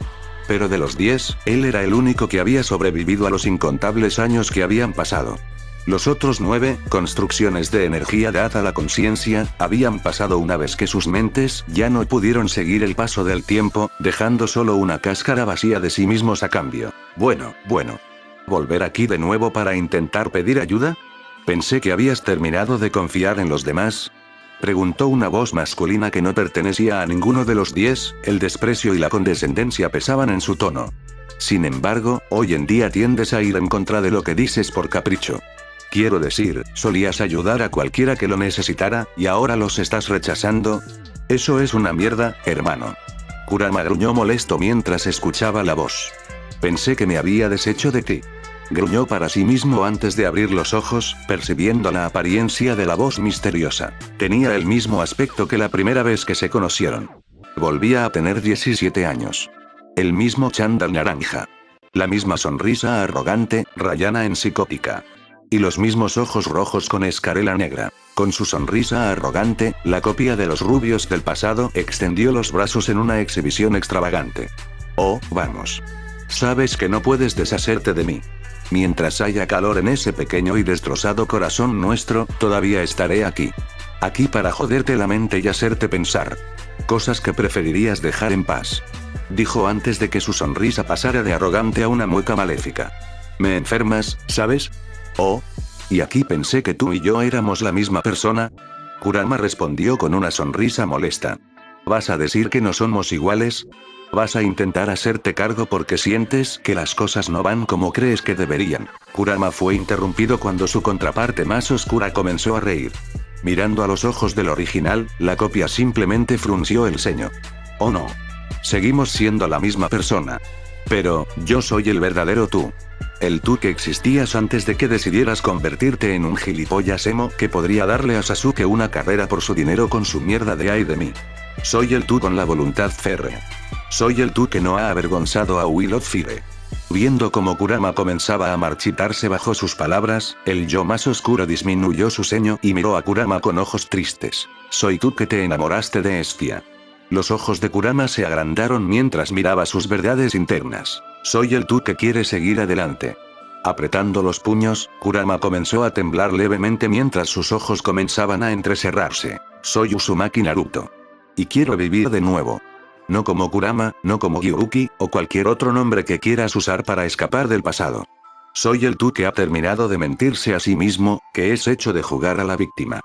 Pero de los 10, él era el único que había sobrevivido a los incontables años que habían pasado. Los otros 9, construcciones de energía dada a la conciencia, habían pasado una vez que sus mentes ya no pudieron seguir el paso del tiempo, dejando solo una cáscara vacía de sí mismos a cambio. Bueno. ¿Volver aquí de nuevo para intentar pedir ayuda? Pensé que habías terminado de confiar en los demás. Preguntó una voz masculina que no pertenecía a ninguno de los 10, el desprecio y la condescendencia pesaban en su tono. Sin embargo, hoy en día tiendes a ir en contra de lo que dices por capricho. Quiero decir, solías ayudar a cualquiera que lo necesitara, y ahora los estás rechazando. Eso es una mierda, hermano. Kurama gruñó molesto mientras escuchaba la voz. Pensé que me había deshecho de ti. Gruñó para sí mismo antes de abrir los ojos, percibiendo la apariencia de la voz misteriosa. Tenía el mismo aspecto que la primera vez que se conocieron. Volvía a tener 17 años. El mismo chándal naranja. La misma sonrisa arrogante, rayana en psicótica. Y los mismos ojos rojos con escarela negra. Con su sonrisa arrogante, la copia de los rubios del pasado extendió los brazos en una exhibición extravagante. Oh, vamos. Sabes que no puedes deshacerte de mí. Mientras haya calor en ese pequeño y destrozado corazón nuestro, todavía estaré aquí. Aquí para joderte la mente y hacerte pensar. Cosas que preferirías dejar en paz. Dijo antes de que su sonrisa pasara de arrogante a una mueca maléfica. ¿Me enfermas, sabes? Oh. ¿Y aquí pensé que tú y yo éramos la misma persona? Kurama respondió con una sonrisa molesta. ¿Vas a decir que no somos iguales? Vas a intentar hacerte cargo porque sientes que las cosas no van como crees que deberían. Kurama fue interrumpido cuando su contraparte más oscura comenzó a reír. Mirando a los ojos del original, la copia simplemente frunció el ceño. Oh no. Seguimos siendo la misma persona. Pero, yo soy el verdadero tú. El tú que existías antes de que decidieras convertirte en un gilipollas emo que podría darle a Sasuke una carrera por su dinero con su mierda de ay de mí. Soy el tú con la voluntad férrea. Soy el tú que no ha avergonzado a Will of Fire. Viendo cómo Kurama comenzaba a marchitarse bajo sus palabras, el yo más oscuro disminuyó su ceño y miró a Kurama con ojos tristes. Soy tú que te enamoraste de Estia. Los ojos de Kurama se agrandaron mientras miraba sus verdades internas. Soy el tú que quiere seguir adelante. Apretando los puños, Kurama comenzó a temblar levemente mientras sus ojos comenzaban a entrecerrarse. Soy Uzumaki Naruto. Y quiero vivir de nuevo. No como Kurama, no como Gyuuki, o cualquier otro nombre que quieras usar para escapar del pasado. Soy el tú que ha terminado de mentirse a sí mismo, que es hecho de jugar a la víctima.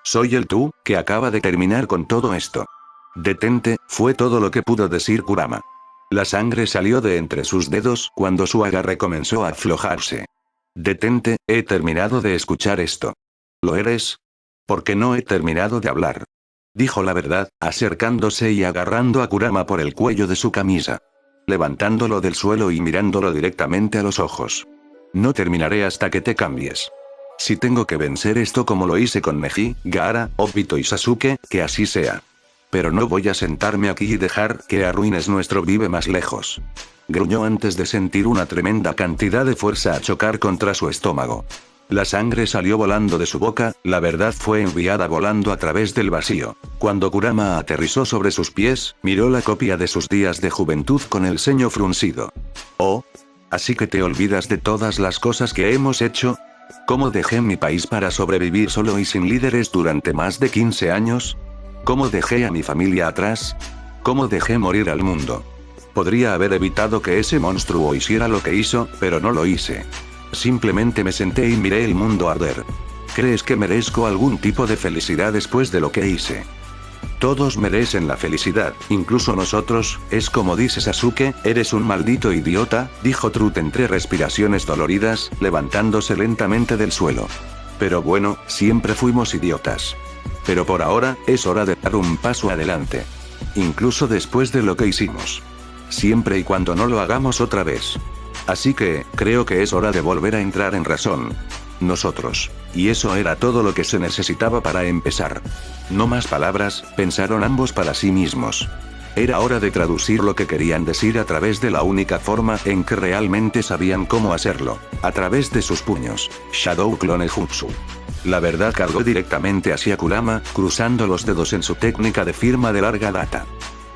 Soy el tú, que acaba de terminar con todo esto. Detente, fue todo lo que pudo decir Kurama. La sangre salió de entre sus dedos cuando su agarre comenzó a aflojarse. Detente, he terminado de escuchar esto. ¿Lo eres? Porque no he terminado de hablar. Dijo la verdad, acercándose y agarrando a Kurama por el cuello de su camisa. Levantándolo del suelo y mirándolo directamente a los ojos. No terminaré hasta que te cambies. Si tengo que vencer esto como lo hice con Neji, Gaara, Obito y Sasuke, que así sea. Pero no voy a sentarme aquí y dejar que arruines nuestro vive más lejos. Gruñó antes de sentir una tremenda cantidad de fuerza a chocar contra su estómago. La sangre salió volando de su boca, la verdad fue enviada volando a través del vacío. Cuando Kurama aterrizó sobre sus pies, miró la copia de sus días de juventud con el ceño fruncido. Oh. ¿Así que te olvidas de todas las cosas que hemos hecho? ¿Cómo dejé mi país para sobrevivir solo y sin líderes durante más de 15 años? ¿Cómo dejé a mi familia atrás? ¿Cómo dejé morir al mundo? Podría haber evitado que ese monstruo hiciera lo que hizo, pero no lo hice. Simplemente me senté y miré el mundo arder. ¿Crees que merezco algún tipo de felicidad después de lo que hice? Todos merecen la felicidad, incluso nosotros, es como dice Sasuke, eres un maldito idiota, dijo Trut entre respiraciones doloridas, levantándose lentamente del suelo. Pero bueno, siempre fuimos idiotas. Pero por ahora, es hora de dar un paso adelante. Incluso después de lo que hicimos. Siempre y cuando no lo hagamos otra vez. Así que, creo que es hora de volver a entrar en razón. Nosotros. Y eso era todo lo que se necesitaba para empezar. No más palabras, pensaron ambos para sí mismos. Era hora de traducir lo que querían decir a través de la única forma en que realmente sabían cómo hacerlo. A través de sus puños. Shadow Clone Jutsu. La verdad cargó directamente hacia Kurama, cruzando los dedos en su técnica de firma de larga data.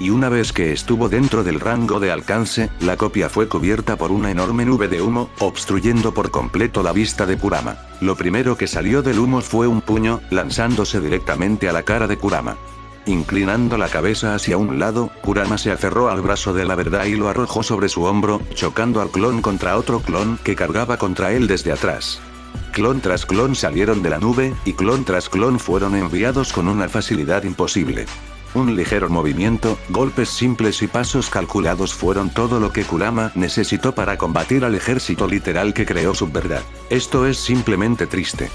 Y una vez que estuvo dentro del rango de alcance, la copia fue cubierta por una enorme nube de humo, obstruyendo por completo la vista de Kurama. Lo primero que salió del humo fue un puño, lanzándose directamente a la cara de Kurama. Inclinando la cabeza hacia un lado, Kurama se aferró al brazo de la verdad y lo arrojó sobre su hombro, chocando al clon contra otro clon que cargaba contra él desde atrás. Clon tras clon salieron de la nube, y clon tras clon fueron enviados con una facilidad imposible. Un ligero movimiento, golpes simples y pasos calculados fueron todo lo que Kurama necesitó para combatir al ejército literal que creó su verdad. Esto es simplemente triste.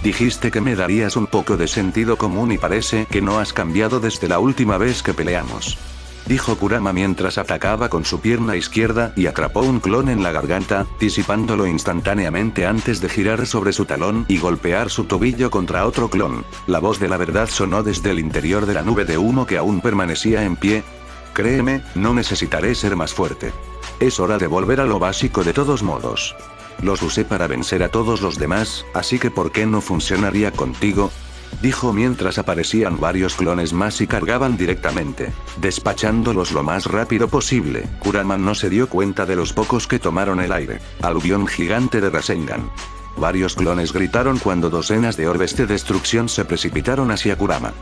Dijiste que me darías un poco de sentido común y parece que no has cambiado desde la última vez que peleamos. Dijo Kurama mientras atacaba con su pierna izquierda y atrapó un clon en la garganta, disipándolo instantáneamente antes de girar sobre su talón y golpear su tobillo contra otro clon. La voz de la verdad sonó desde el interior de la nube de humo que aún permanecía en pie. Créeme, no necesitaré ser más fuerte. Es hora de volver a lo básico de todos modos. Los usé para vencer a todos los demás, así que ¿por qué no funcionaría contigo? Dijo mientras aparecían varios clones más y cargaban directamente, despachándolos lo más rápido posible. Kurama no se dio cuenta de los pocos que tomaron el aire. Aluvión gigante de Rasengan. Varios clones gritaron cuando docenas de orbes de destrucción se precipitaron hacia Kurama.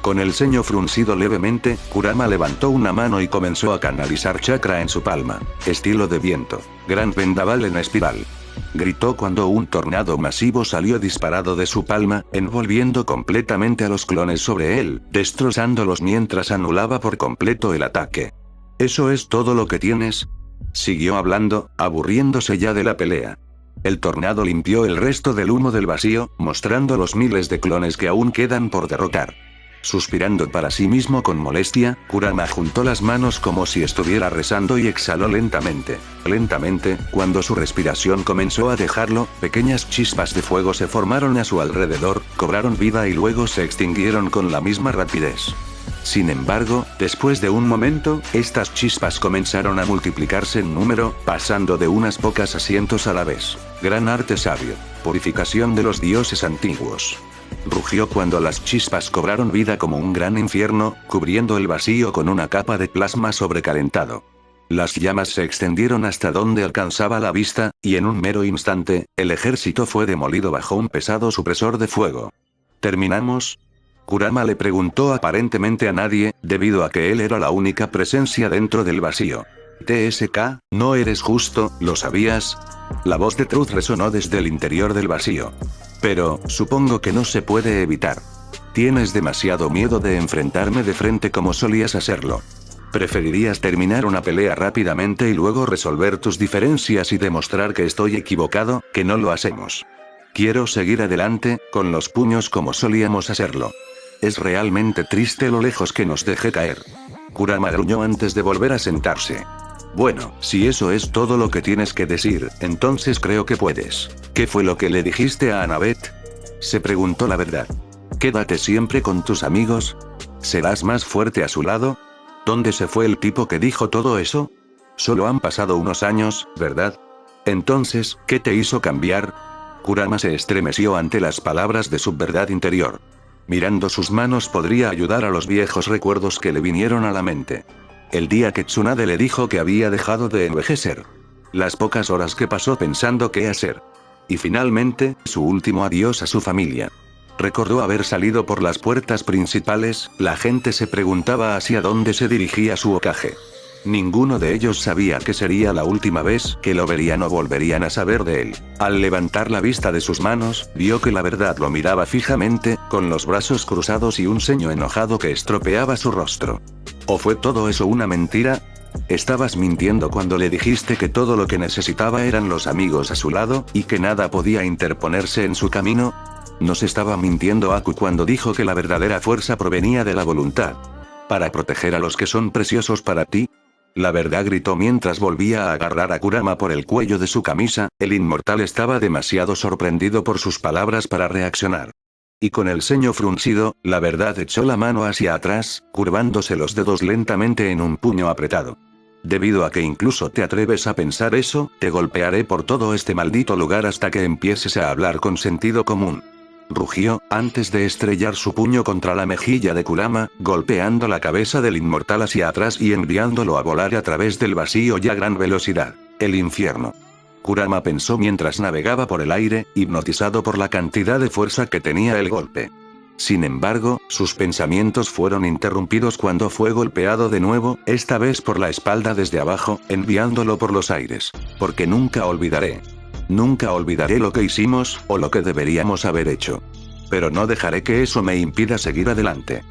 Con el ceño fruncido levemente, Kurama levantó una mano y comenzó a canalizar chakra en su palma. Estilo de viento. Gran vendaval en espiral. Gritó cuando un tornado masivo salió disparado de su palma, envolviendo completamente a los clones sobre él, destrozándolos mientras anulaba por completo el ataque. ¿Eso es todo lo que tienes? Siguió hablando, aburriéndose ya de la pelea. El tornado limpió el resto del humo del vacío, mostrando los miles de clones que aún quedan por derrotar. Suspirando para sí mismo con molestia, Kurama juntó las manos como si estuviera rezando y exhaló lentamente. Lentamente, cuando su respiración comenzó a dejarlo, pequeñas chispas de fuego se formaron a su alrededor, cobraron vida y luego se extinguieron con la misma rapidez. Sin embargo, después de un momento, estas chispas comenzaron a multiplicarse en número, pasando de unas pocas a cientos a la vez. Gran arte sabio. Purificación de los dioses antiguos. Rugió cuando las chispas cobraron vida como un gran infierno, cubriendo el vacío con una capa de plasma sobrecalentado. Las llamas se extendieron hasta donde alcanzaba la vista, y en un mero instante, el ejército fue demolido bajo un pesado supresor de fuego. ¿Terminamos? Kurama le preguntó aparentemente a nadie, debido a que él era la única presencia dentro del vacío. TSK, no eres justo, ¿lo sabías? La voz de Truth resonó desde el interior del vacío. Pero, supongo que no se puede evitar. Tienes demasiado miedo de enfrentarme de frente como solías hacerlo. ¿Preferirías terminar una pelea rápidamente y luego resolver tus diferencias y demostrar que estoy equivocado, que no lo hacemos? Quiero seguir adelante, con los puños como solíamos hacerlo. Es realmente triste lo lejos que nos dejé caer. Kurama gruñó antes de volver a sentarse. Bueno, si eso es todo lo que tienes que decir, entonces creo que puedes. ¿Qué fue lo que le dijiste a Annabeth? Se preguntó la verdad. Quédate siempre con tus amigos. ¿Serás más fuerte a su lado? ¿Dónde se fue el tipo que dijo todo eso? Solo han pasado unos años, ¿verdad? Entonces, ¿qué te hizo cambiar? Kurama se estremeció ante las palabras de su verdad interior. Mirando sus manos podría ayudar a los viejos recuerdos que le vinieron a la mente. El día que Tsunade le dijo que había dejado de envejecer. Las pocas horas que pasó pensando qué hacer. Y finalmente, su último adiós a su familia. Recordó haber salido por las puertas principales, la gente se preguntaba hacia dónde se dirigía su Hokage. Ninguno de ellos sabía que sería la última vez que lo verían o volverían a saber de él. Al levantar la vista de sus manos, vio que la verdad lo miraba fijamente, con los brazos cruzados y un ceño enojado que estropeaba su rostro. ¿O fue todo eso una mentira? ¿Estabas mintiendo cuando le dijiste que todo lo que necesitaba eran los amigos a su lado, y que nada podía interponerse en su camino? ¿Nos estaba mintiendo Aku cuando dijo que la verdadera fuerza provenía de la voluntad? ¿Para proteger a los que son preciosos para ti? La verdad gritó mientras volvía a agarrar a Kurama por el cuello de su camisa, el inmortal estaba demasiado sorprendido por sus palabras para reaccionar. Y con el ceño fruncido, la verdad echó la mano hacia atrás, curvándose los dedos lentamente en un puño apretado. Debido a que incluso te atreves a pensar eso, te golpearé por todo este maldito lugar hasta que empieces a hablar con sentido común. Rugió, antes de estrellar su puño contra la mejilla de Kurama, golpeando la cabeza del inmortal hacia atrás y enviándolo a volar a través del vacío y a gran velocidad. El infierno. Kurama pensó mientras navegaba por el aire, hipnotizado por la cantidad de fuerza que tenía el golpe. Sin embargo, sus pensamientos fueron interrumpidos cuando fue golpeado de nuevo, esta vez por la espalda desde abajo, enviándolo por los aires. Porque nunca olvidaré. Nunca olvidaré lo que hicimos, o lo que deberíamos haber hecho. Pero no dejaré que eso me impida seguir adelante.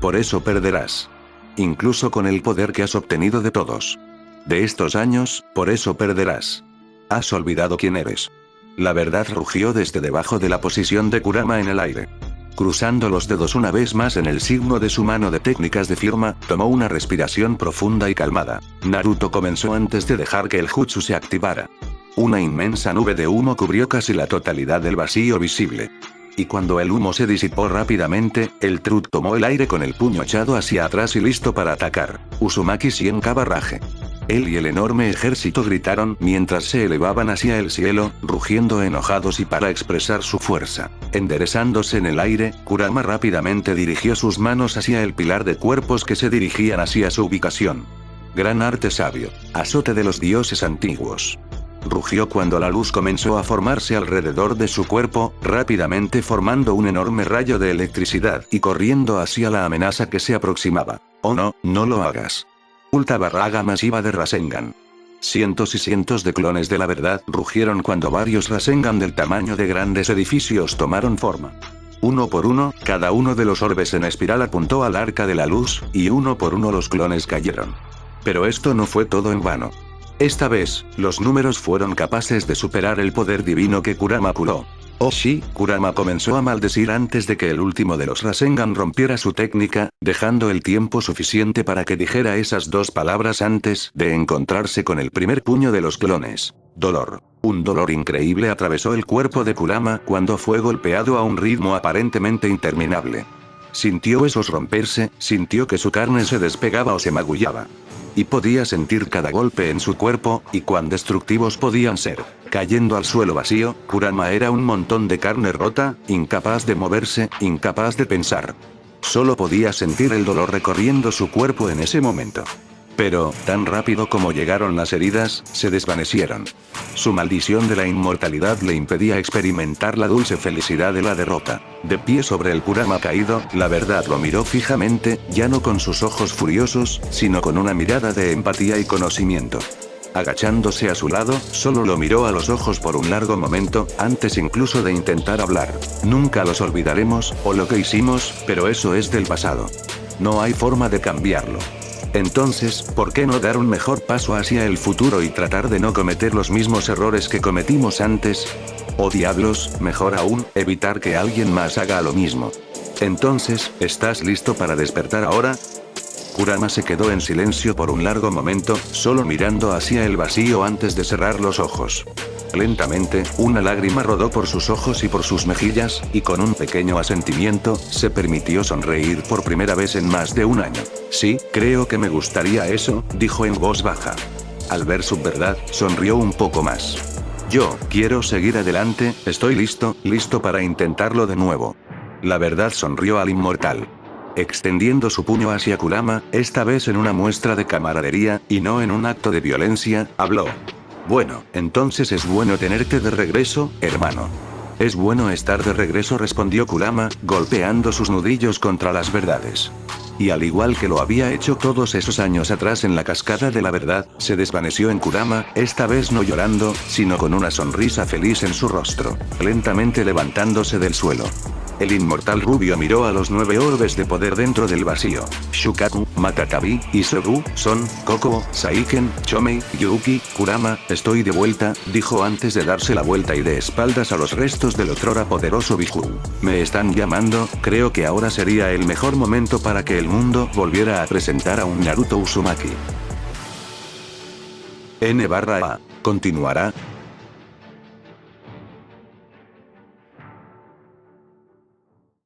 Por eso perderás. Incluso con el poder que has obtenido de todos. De estos años, por eso perderás. Has olvidado quién eres. La verdad rugió desde debajo de la posición de Kurama en el aire. Cruzando los dedos una vez más en el signo de su mano de técnicas de firma, tomó una respiración profunda y calmada. Naruto comenzó antes de dejar que el jutsu se activara. Una inmensa nube de humo cubrió casi la totalidad del vacío visible. Y cuando el humo se disipó rápidamente, el Truth tomó el aire con el puño echado hacia atrás y listo para atacar. Uzumaki Shienka Barrage. Él y el enorme ejército gritaron mientras se elevaban hacia el cielo, rugiendo enojados y para expresar su fuerza. Enderezándose en el aire, Kurama rápidamente dirigió sus manos hacia el pilar de cuerpos que se dirigían hacia su ubicación. Gran arte sabio. Azote de los dioses antiguos. Rugió cuando la luz comenzó a formarse alrededor de su cuerpo, rápidamente formando un enorme rayo de electricidad y corriendo hacia la amenaza que se aproximaba. Oh no, no lo hagas. Ultra barraga masiva de Rasengan. Cientos y cientos de clones de la verdad rugieron cuando varios Rasengan del tamaño de grandes edificios tomaron forma. Uno por uno, cada uno de los orbes en espiral apuntó al arca de la luz, y uno por uno los clones cayeron. Pero esto no fue todo en vano. Esta vez, los números fueron capaces de superar el poder divino que Kurama curó. Oh sí, Kurama comenzó a maldecir antes de que el último de los Rasengan rompiera su técnica, dejando el tiempo suficiente para que dijera esas dos palabras antes de encontrarse con el primer puño de los clones. Dolor. Un dolor increíble atravesó el cuerpo de Kurama cuando fue golpeado a un ritmo aparentemente interminable. Sintió huesos romperse, sintió que su carne se despegaba o se magullaba. Y podía sentir cada golpe en su cuerpo, y cuán destructivos podían ser. Cayendo al suelo vacío, Kurama era un montón de carne rota, incapaz de moverse, incapaz de pensar. Solo podía sentir el dolor recorriendo su cuerpo en ese momento. Pero, tan rápido como llegaron las heridas, se desvanecieron. Su maldición de la inmortalidad le impedía experimentar la dulce felicidad de la derrota. De pie sobre el Kurama caído, la verdad lo miró fijamente, ya no con sus ojos furiosos, sino con una mirada de empatía y conocimiento. Agachándose a su lado, solo lo miró a los ojos por un largo momento, antes incluso de intentar hablar. Nunca los olvidaremos, o lo que hicimos, pero eso es del pasado. No hay forma de cambiarlo. Entonces, ¿por qué no dar un mejor paso hacia el futuro y tratar de no cometer los mismos errores que cometimos antes? O diablos, mejor aún, evitar que alguien más haga lo mismo. Entonces, ¿estás listo para despertar ahora? Kurama se quedó en silencio por un largo momento, solo mirando hacia el vacío antes de cerrar los ojos. Lentamente, una lágrima rodó por sus ojos y por sus mejillas, y con un pequeño asentimiento, se permitió sonreír por primera vez en más de un año. Sí, creo que me gustaría eso, dijo en voz baja. Al ver su verdad, sonrió un poco más. Yo quiero seguir adelante, estoy listo para intentarlo de nuevo. La verdad sonrió al inmortal. Extendiendo su puño hacia Kurama, esta vez en una muestra de camaradería, y no en un acto de violencia, habló. Bueno, entonces es bueno tenerte de regreso, hermano. Es bueno estar de regreso, respondió Kurama, golpeando sus nudillos contra las verdades. Y al igual que lo había hecho todos esos años atrás en la cascada de la verdad, se desvaneció en Kurama, esta vez no llorando, sino con una sonrisa feliz en su rostro, lentamente levantándose del suelo. El inmortal rubio miró a los 9 orbes de poder dentro del vacío. Shukaku, Matatabi, Isogu, Son, Kokobo, Saiken, Chomei, Yuki, Kurama, estoy de vuelta, dijo antes de darse la vuelta y de espaldas a los restos del otrora poderoso Biju. Me están llamando, creo que ahora sería el mejor momento para que el mundo volviera a presentar a un Naruto Uzumaki. N/A. Continuará.